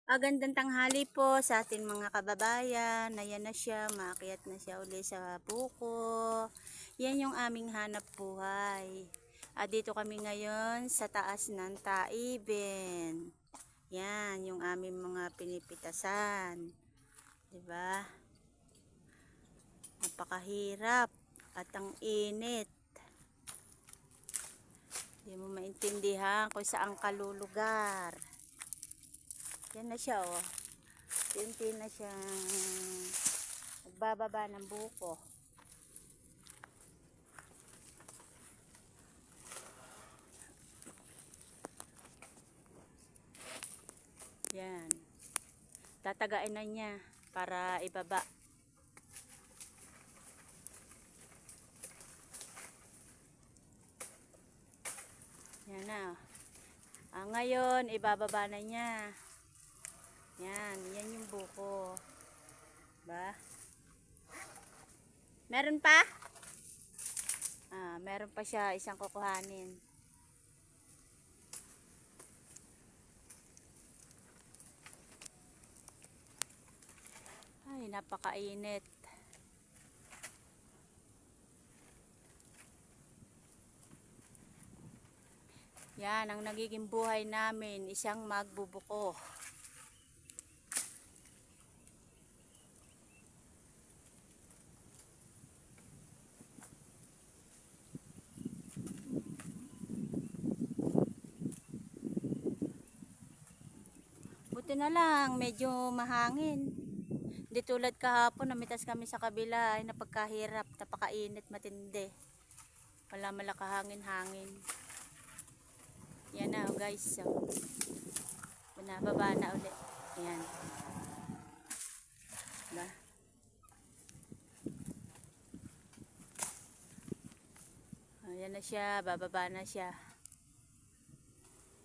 Magandang tanghali po sa ating mga kababayan. Ayan na siya, maakyat na siya uli sa buko. Yan yung aming hanap buhay. Dito kami ngayon sa taas ng Taiben. Yan yung aming mga pinipitasan. 'Di ba? Napakahirap at ang init. Hindi mo maintindihan kung saan kalulugar. Yan na siya, oh. Tinti na siyang nagbababa ng buko. Yan. Tatagain na niya para ibaba. Yan na. Ngayon, ibababa na niya. Yan. Yan yung buko. Ba? Meron pa? Meron pa siya. Isang kukuhanin. Ay, napakainit. Yan, ang nagiging buhay namin, isang magbubuko. Buti na lang, medyo mahangin. Hindi tulad kahapon, namitas kami sa kabila, ay napagkahirap, napakainit, matindi. Wala malakahangin-hangin. Yan na, guys. So, binababa na ulit. Ayan. Diba? Ayan na siya, bababa na siya.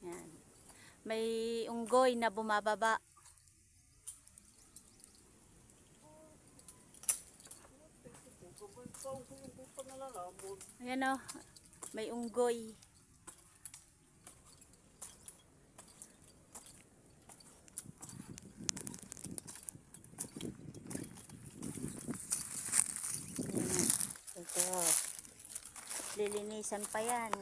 Yan. May unggoy na bumababa. Ayan o, may unggoy. Ayan. Ito. Lilinisan pa yan.